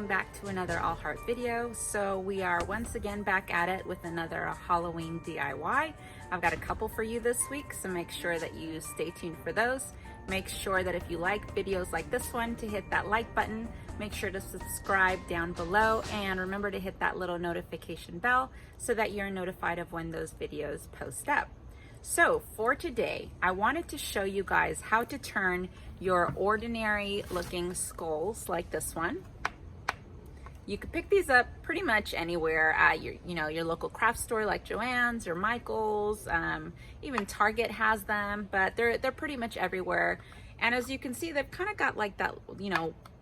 welcome back to another All Heart video. So we are once again back at it with another Halloween DIY. I've got a couple for you this week, so make sure that you stay tuned for those. Make sure that if you like videos like this one to hit that like button, make sure to subscribe down below, and remember to hit that little notification bell so that you're notified of when those videos post up. So for today, I wanted to show you guys how to turn your ordinary looking skulls like this one. You could pick these up pretty much anywhere at your local craft store like Joann's or Michael's. Even Target has them, but they're pretty much everywhere. And as you can see, they've kind of got like that,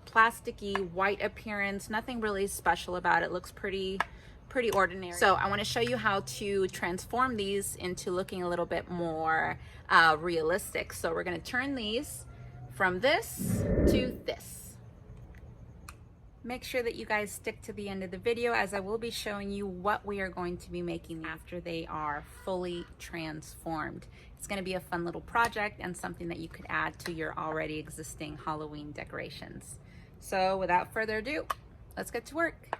plasticky white appearance. Nothing really special about it. Looks pretty ordinary. So I want to show you how to transform these into looking a little bit more realistic. So we're going to turn these from this to this. Make sure that you guys stick to the end of the video, as I will be showing you what we are going to be making after they are fully transformed. It's going to be a fun little project and something that you could add to your already existing Halloween decorations. So without further ado, let's get to work.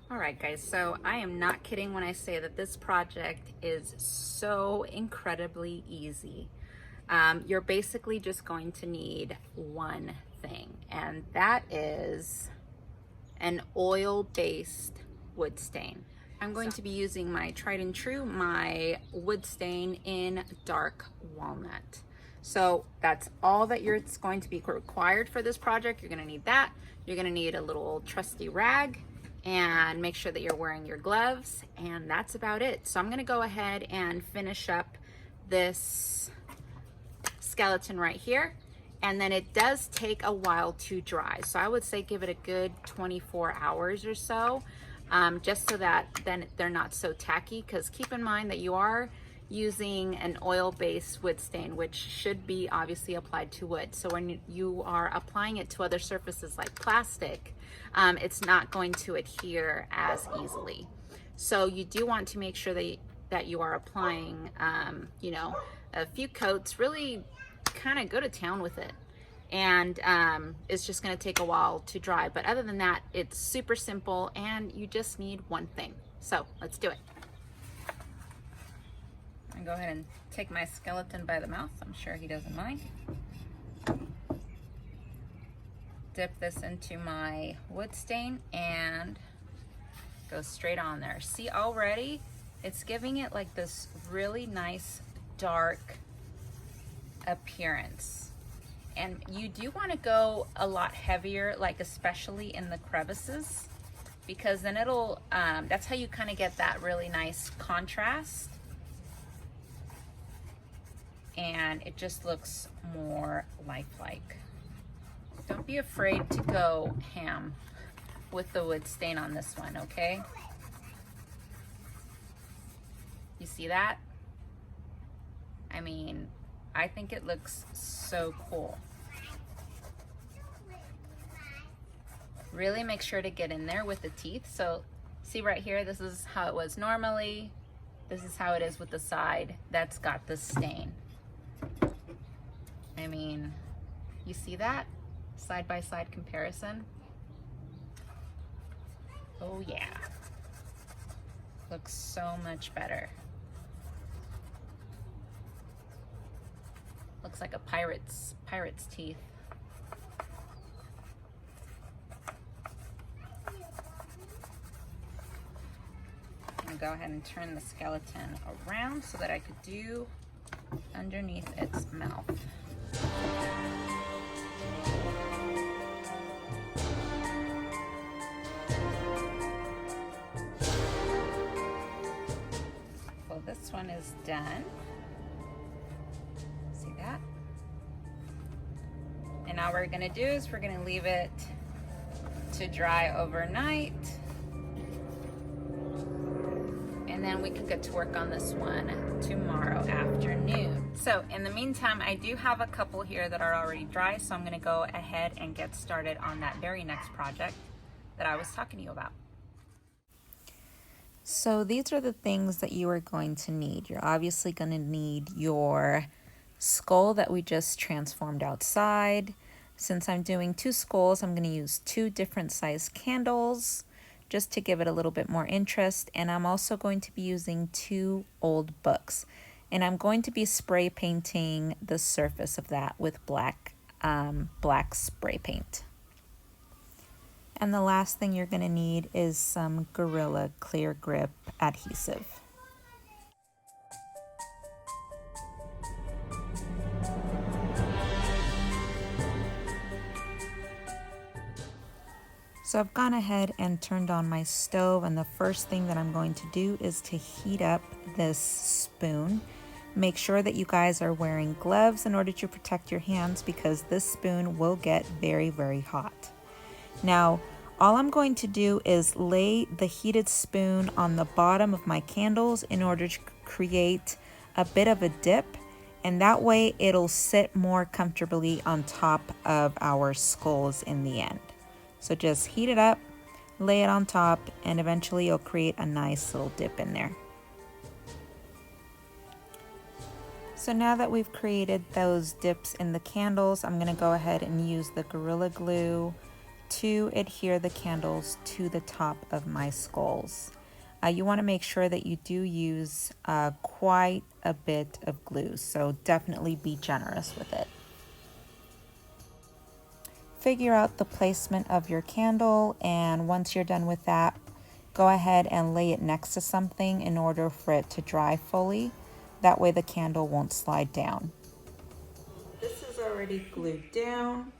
All right, guys, so I am not kidding when I say that this project is so incredibly easy. You're basically just going to need one thing, and that is an oil-based wood stain. I'm going to be using my tried and true, my wood stain in dark walnut. So that's all that it's going to be required for this project. You're going to need that. You're going to need a little trusty rag, and make sure that you're wearing your gloves, and that's about it. So I'm gonna go ahead and finish up this skeleton right here, and then it does take a while to dry. So I would say give it a good 24 hours or so, just so that then they're not so tacky, because keep in mind that you are using an oil-based wood stain, which should be obviously applied to wood. So when you are applying it to other surfaces like plastic, it's not going to adhere as easily. So you do want to make sure that you are applying, a few coats, really kind of go to town with it. And it's just going to take a while to dry. But other than that, it's super simple, and you just need one thing. So let's do it. I'm gonna go ahead and take my skeleton by the mouth. I'm sure he doesn't mind. Dip this into my wood stain and go straight on there. See, already it's giving it like this really nice dark appearance. And you do want to go a lot heavier, like especially in the crevices, because then it'll, that's how you kind of get that really nice contrast. And it just looks more lifelike. Don't be afraid to go ham with the wood stain on this one, okay? You see that? I mean, I think it looks so cool. Really make sure to get in there with the teeth. So see right here, this is how it was normally. This is how it is with the side that's got the stain. I mean, you see that? Side-by-side comparison. Oh yeah. Looks so much better. Looks like a pirate's teeth. I'm gonna go ahead and turn the skeleton around so that I could do underneath its mouth. Well, this one is done. See that? And now what we're gonna do is we're gonna leave it to dry overnight. And then we can get to work on this one tomorrow afternoon. So in the meantime, I do have a couple here that are already dry, so I'm gonna go ahead and get started on that very next project that I was talking to you about. So these are the things that you are going to need. You're obviously gonna need your skull that we just transformed outside. Since I'm doing 2 skulls, I'm going to use 2 different size candles just to give it a little bit more interest. And I'm also going to be using 2 old books. And I'm going to be spray painting the surface of that with black spray paint. And the last thing you're going to need is some Gorilla Clear Grip adhesive. So I've gone ahead and turned on my stove, and the first thing that I'm going to do is to heat up this spoon. Make sure that you guys are wearing gloves in order to protect your hands because this spoon will get very, very hot. Now, all I'm going to do is lay the heated spoon on the bottom of my candles in order to create a bit of a dip, and that way it'll sit more comfortably on top of our skulls in the end. So just heat it up, lay it on top, and eventually you'll create a nice little dip in there. So now that we've created those dips in the candles, I'm going to go ahead and use the Gorilla Glue to adhere the candles to the top of my skulls. You want to make sure that you do use quite a bit of glue, so definitely be generous with it. Figure out the placement of your candle, and once you're done with that, go ahead and lay it next to something in order for it to dry fully. That way the candle won't slide down. This is already glued down.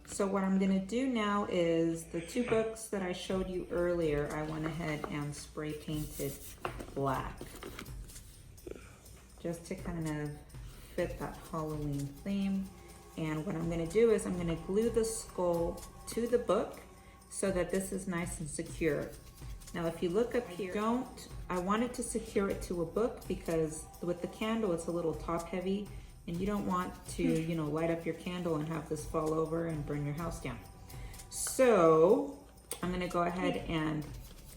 So what I'm going to do now is the 2 books that I showed you earlier, I went ahead and spray painted black just to kind of fit that Halloween theme. And what I'm going to do is I'm going to glue the skull to the book so that this is nice and secure. Now if you look up here, I wanted to secure it to a book because with the candle it's a little top heavy and you don't want to, light up your candle and have this fall over and burn your house down. So I'm going to go ahead and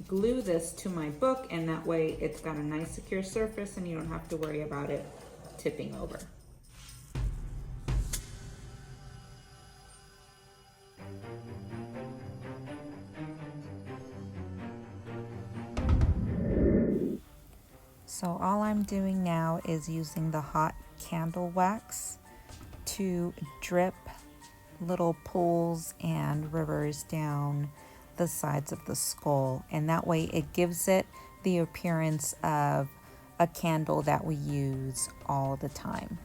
glue this to my book, and that way it's got a nice secure surface and you don't have to worry about it tipping over. So all I'm doing now is using the hot candle wax to drip little pools and rivers down the sides of the skull, and that way it gives it the appearance of a candle that we use all the time.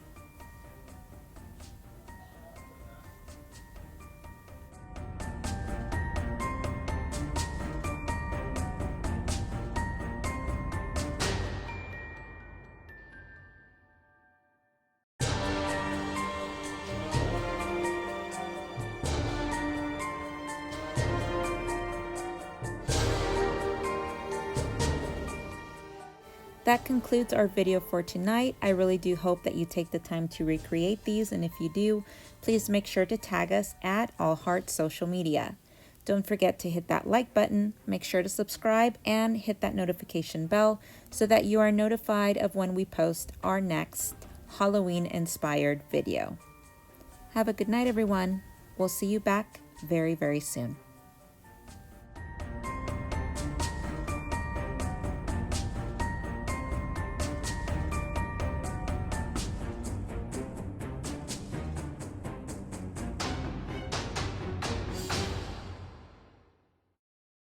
That concludes our video for tonight. I really do hope that you take the time to recreate these, and if you do, please make sure to tag us at allhartsocialmedia. Don't forget to hit that like button, make sure to subscribe, and hit that notification bell so that you are notified of when we post our next Halloween-inspired video. Have a good night, everyone. We'll see you back very, very soon.